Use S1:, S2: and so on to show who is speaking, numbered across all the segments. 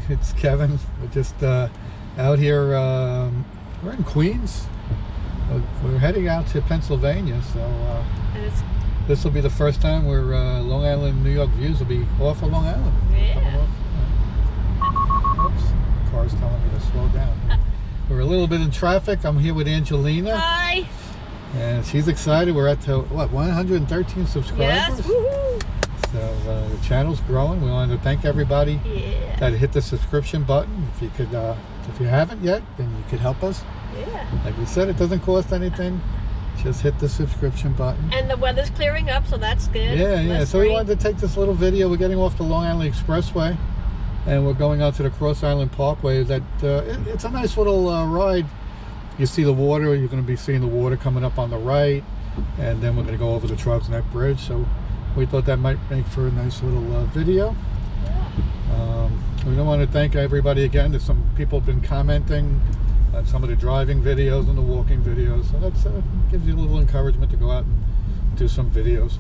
S1: it's Kevin. We're just out here. We're in Queens. We're heading out to Pennsylvania, so this will be the first time where Long Island, New York views will be off of Long Island.
S2: Yeah.
S1: Oops, the car's telling me to slow down. We're a little bit in traffic. I'm here with Angelina.
S2: Hi.
S1: And she's excited. We're at what, 113 subscribers?
S2: Yes. Woohoo.
S1: So the channel's growing. We wanted to thank everybody that hit the subscription button. If you could, if you haven't yet, then you could help us.
S2: Yeah.
S1: Like we said, it doesn't cost anything. Just hit the subscription button.
S2: And the weather's clearing up, so that's good.
S1: Yeah. So we wanted to take this little video. We're getting off the Long Island Expressway, and we're going out to the Cross Island Parkway. It's a nice little ride. You see the water. You're going to be seeing the water coming up on the right, and then we're going to go over the Throgs Bridge. So we thought that might make for a nice little video.
S2: Yeah.
S1: We don't want to thank everybody again. There's some people have been commenting on some of the driving videos and the walking videos, so that gives you a little encouragement to go out and do some videos.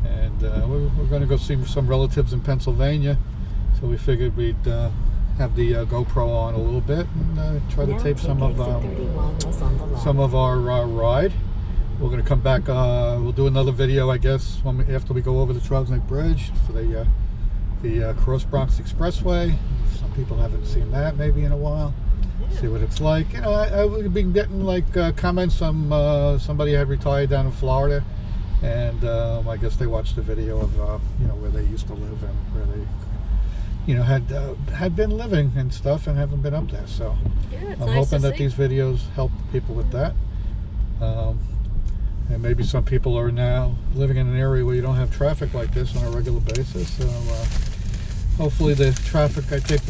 S1: And we're going to go see some relatives in Pennsylvania, so we figured we'd have the GoPro on a little bit and try to tape some of our ride. We're going to come back. We'll do another video, I guess, after we go over the Throgs Bridge for the Bronx Expressway. Some people haven't seen that maybe in a while. See what it's like. You know, I've been getting like comments from somebody had retired down in Florida, and I guess they watched the video of where they used to live and where they had been living and stuff and haven't been up there. So I'm hoping that these videos help people with that. And maybe some people are now living in an area where you don't have traffic like this on a regular basis. So hopefully the traffic, I think,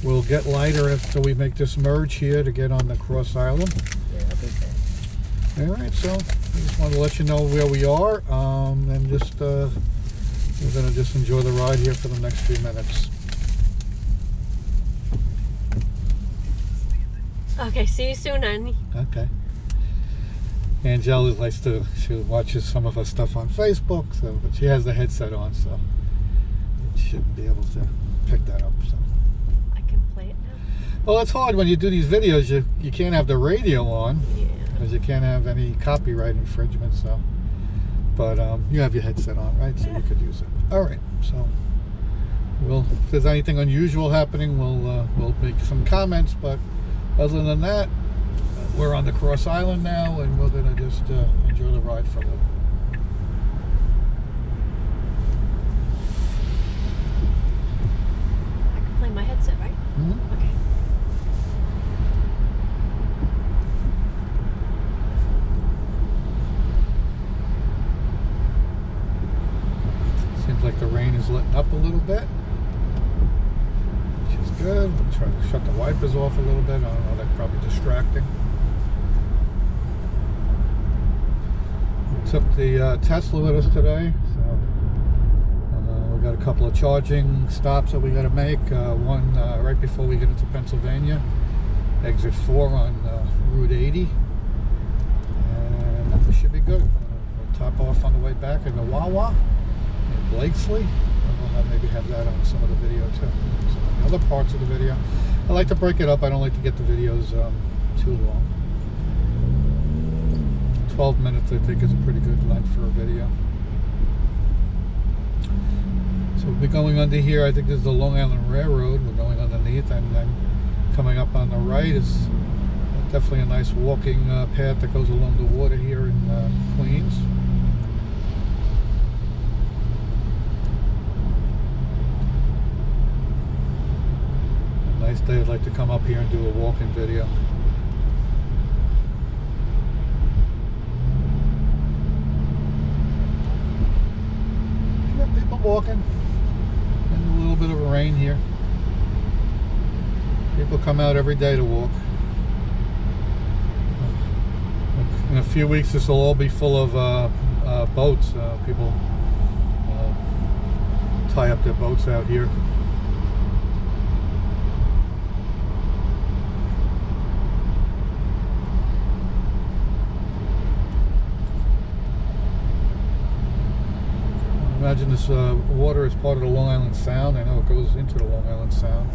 S1: will get lighter after we make this merge here to get on the Cross Island.
S2: Yeah, that'll be good.
S1: All right, so I just want to let you know where we are, and just we're going to just enjoy the ride here for the next few minutes.
S2: Okay, see you soon, honey.
S1: Okay. Angela likes she watches some of her stuff on Facebook, but she has the headset on, so she shouldn't be able to pick that up. So.
S2: I can play it now.
S1: Well, it's hard when you do these videos. You can't have the radio on, because you can't have any copyright infringement. So, but you have your headset on, right? So you could use it. All right. So, if there's anything unusual happening, we'll make some comments. But other than that, we're on the Cross Island now, and we're gonna just enjoy the ride for a little.
S2: I can play my headset, right?
S1: Mm-hmm.
S2: Okay.
S1: Seems like the rain is letting up a little bit, which is good. We'll try to shut the wipers off a little bit. I don't know, that's probably distracting. We took the Tesla with us today, so we got a couple of charging stops that we got to make. One right before we get into Pennsylvania, exit 4 on Route 80, and we should be good. We'll top off on the way back in the Wawa in Blakesley. We'll maybe have that on some of the video too. Some of the other parts of the video. I like to break it up. I don't like to get the videos too long. 12 minutes I think is a pretty good length for a video. So we'll be going under here. I think this is the Long Island Railroad. We're going underneath, and then coming up on the right is definitely a nice walking path that goes along the water here in Queens. Nice day. I'd like to come up here and do a walking video. Yeah, people walking. And a little bit of rain here. People come out every day to walk. In a few weeks, this will all be full of boats. People tie up their boats out here. imagine this water is part of the Long Island Sound. I know it goes into the Long Island Sound.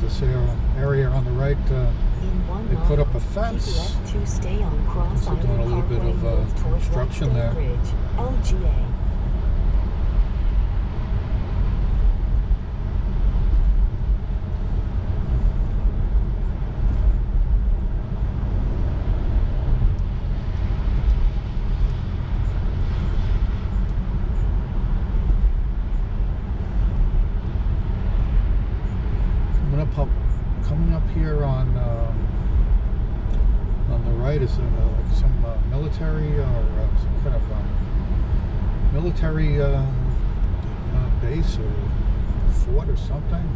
S1: This area on the right, they put up a fence.
S3: To stay on Cross
S1: So doing a little bit of construction there.
S3: LGA.
S1: Coming up here on the right is like some military or some kind of military base or fort or something.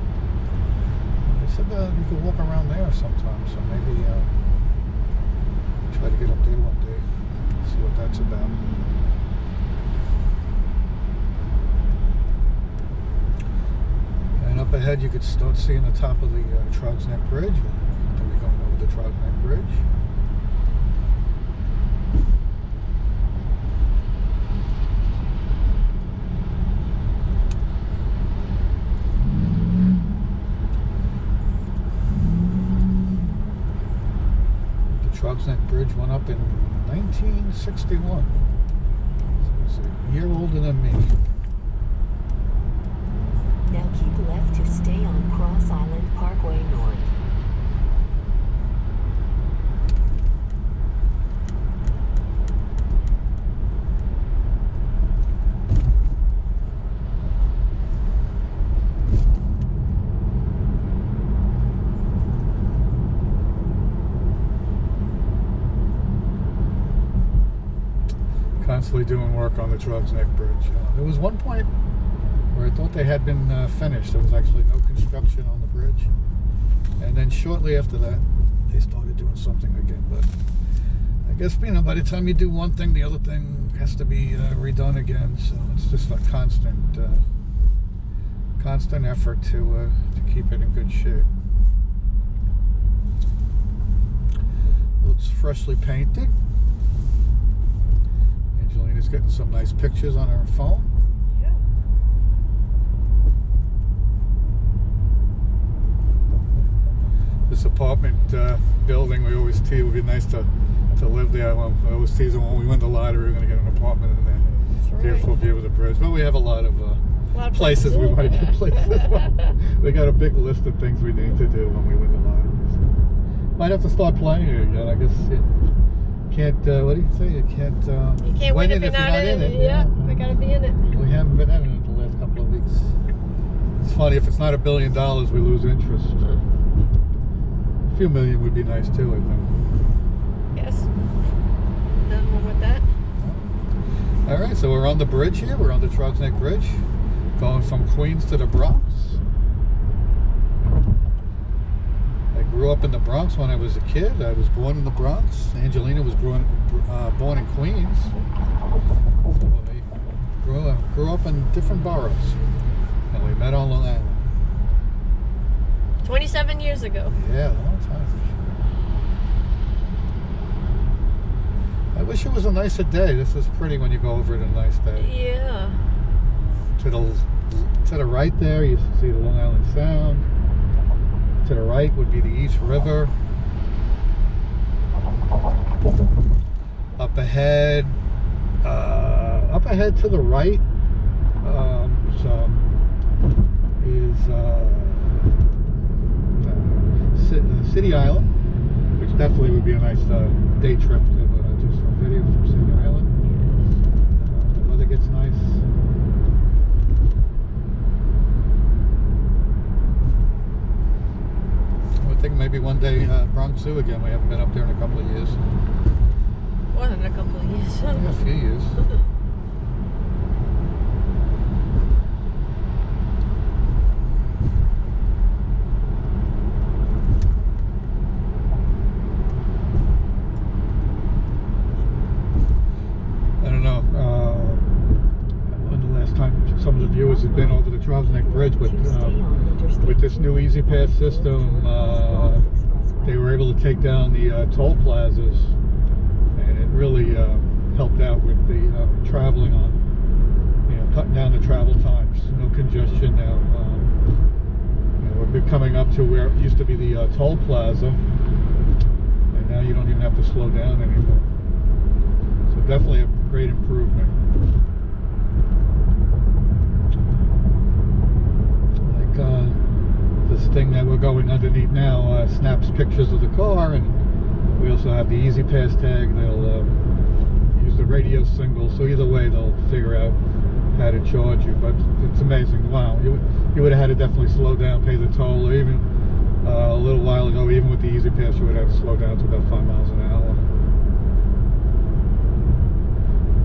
S1: They said you could walk around there sometime, so maybe try to get up there one day, see what that's about. And up ahead you could start seeing the top of the Throgs Neck Bridge. We'll be going over the Throgs Neck Bridge. The Throgs Neck Bridge went up in 1961. So it's a year older than me.
S3: Now keep left to stay on Cross Island Parkway North.
S1: Constantly doing work on the Throgs Neck Bridge. There was one point where I thought they had been finished. There was actually no construction on the bridge. And then shortly after that, they started doing something again. But I guess, you know, by the time you do one thing, the other thing has to be redone again. So it's just a constant effort to keep it in good shape. Looks freshly painted. Angelina's getting some nice pictures on her phone. This apartment building, we always tease, it would be nice to live there. Well, I always tease them when we win the lottery, we're going to get an apartment in there.
S2: That's right.
S1: Beautiful view of the bridge. Well, we have a lot of places we might get places. We got a big list of things we need to do when we win the lottery. So might have to start playing it again. I guess you can't, what do you say? You can't
S2: win if you're not in it. Yeah, we got to be in it.
S1: We haven't been in it the last couple of weeks. It's funny, if it's not $1 billion, we lose interest. A few million would be nice too, I think.
S2: Yes. Done with that.
S1: All right, so we're on the bridge here. We're on the Throgs Neck Bridge, going from Queens to the Bronx. I grew up in the Bronx when I was a kid. I was born in the Bronx. Angelina was born in Queens. So I grew up in different boroughs, and we met on Long Island.
S2: 27 years ago.
S1: Yeah, a long time. I wish it was a nicer day. This is pretty when you go over it a nice day.
S2: Yeah.
S1: To the right there, you see the Long Island Sound. To the right would be the East River. Up ahead to the right is City Island, which definitely would be a nice day trip to do some video from City Island. The weather gets nice. think maybe one day Bronx Zoo again. We haven't been up there in a couple of years.
S2: More than a couple of years.
S1: Yeah, a few years. I don't know when the last time some of the viewers have been over the Throgs Bridge, but with this new Easy Pass system, they were able to take down the toll plazas, and it really helped out with the traveling on, cutting down the travel times. No congestion now. We're coming up to where it used to be the toll plaza, and now you don't even have to slow down anymore. So definitely a great improvement. Like this thing that we're going underneath now snaps pictures of the car, and we also have the Easy Pass tag. They'll use the radio signal, so either way they'll figure out how to charge you. But it's amazing. Wow, you would have had to definitely slow down, pay the toll, or even a little while ago, even with the Easy Pass, you would have to slow down to about 5 miles an hour.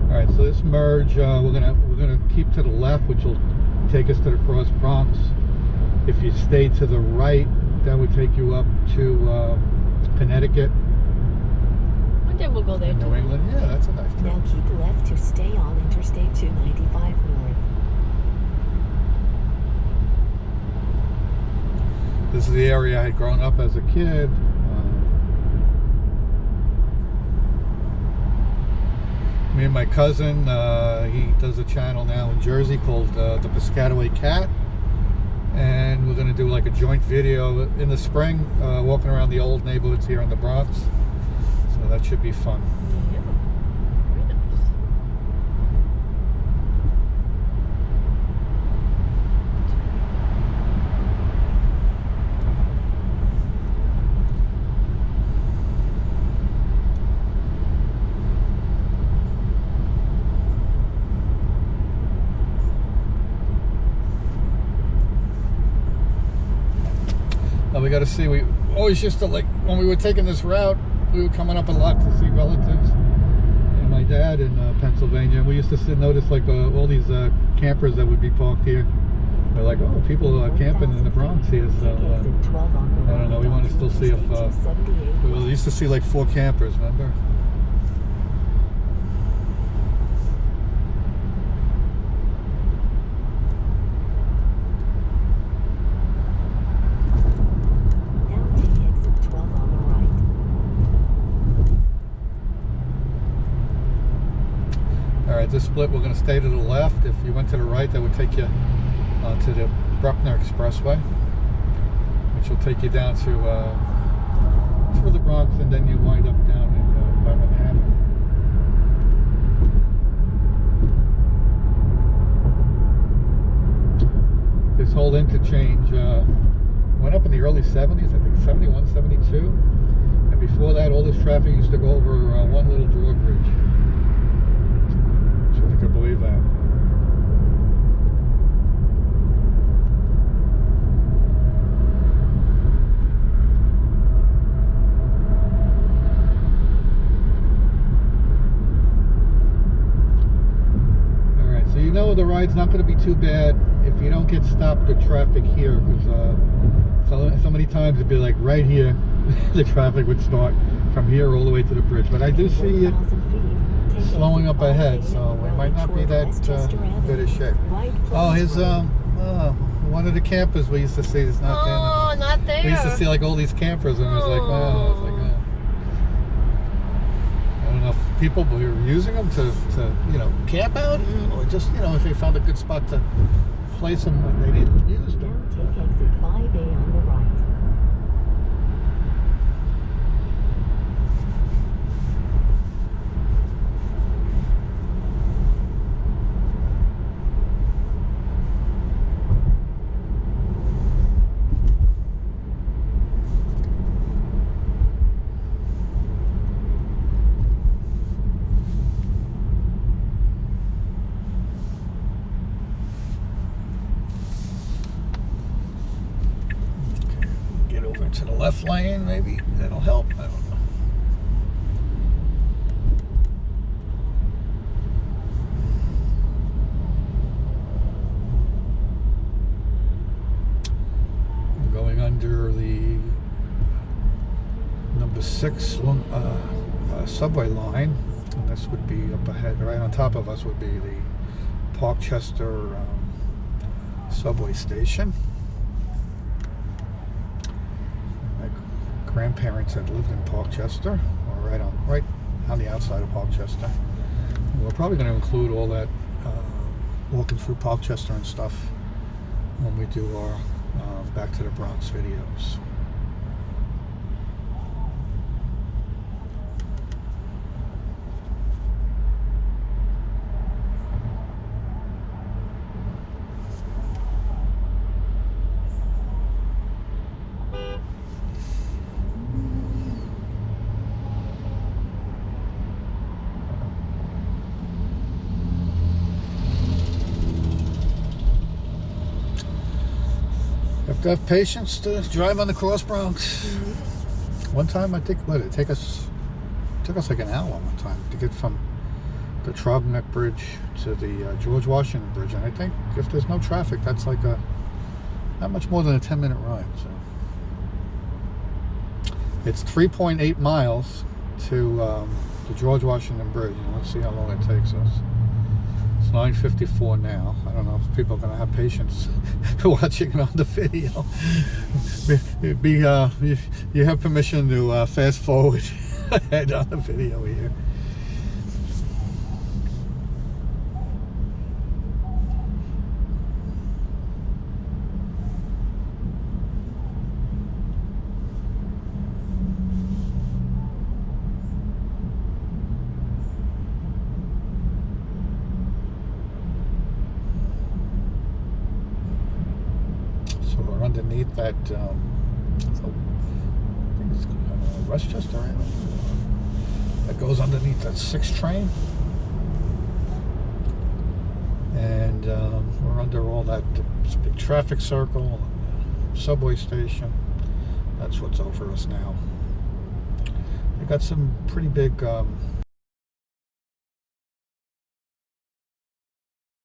S1: All right, so this merge, we're gonna keep to the left, which will take us to the cross Bronx. If you stay to the right, that would take you up to Connecticut.
S2: One day we'll go there too.
S1: New England, yeah, that's a nice
S3: Now
S1: town.
S3: keep left to stay on Interstate 295 North.
S1: This is the area I had grown up as a kid. Me and my cousin, he does a channel now in Jersey called the Pkwy Cat, and we're going to do like a joint video in the spring, walking around the old neighborhoods here in the Bronx. So that should be fun.
S2: Yeah. Very nice.
S1: We got to see, we always used to, like, when we were taking this route, we were coming up a lot to see relatives and my dad in Pennsylvania. We used to notice like all these campers that would be parked here. They're like, oh, people are camping in the Bronx here. So I don't know, we want to still see if we used to see like 4 campers, remember? Alright, this split we're going to stay to the left. If you went to the right, that would take you to the Expressway, which will take you down to through the Bronx, and then you wind up down in Manhattan. This whole interchange went up in the early 70s, I think 71, 72. And before that, all this traffic used to go over one little drawbridge. If you could believe that. Alright, so you know the ride's not going to be too bad if you don't get stopped with traffic here, because so many times it'd be like right here, the traffic would start from here all the way to the bridge. But I do see it slowing up ahead, so we might not be that good a shape. Oh, here's one of the campers we used to see is not there.
S2: Oh, not there.
S1: We used to see like all these campers, and it was like, wow. It was like, I don't know if people were using them to camp out, or just if they found a good spot to place them when they didn't use them.
S3: Take exit 5A on the right.
S1: into the left lane, maybe that'll help. I don't know. I'm going under the number 6 subway line, and this would be up ahead. Right on top of us would be the Parkchester subway station. My grandparents had lived in Parkchester, or right on the outside of Parkchester. And we're probably going to include all that walking through Parkchester and stuff when we do our Back to the Bronx videos. Have to have patience to drive on the Cross Bronx. One time, I think, it took us like an hour one time to get from the Throgs Bridge to the George Washington Bridge, and I think if there's no traffic, that's like not much more than a 10-minute ride. So it's 3.8 miles to the George Washington Bridge, and let's see how long it takes us. It's 9:54 now. I don't know if people are going to have patience watching it on the video. You have permission to fast forward ahead on the video here. We're underneath that, I think it's Westchester, right? That goes underneath that 6 train. And we're under all that big traffic circle, subway station. That's what's over us now. They got some pretty big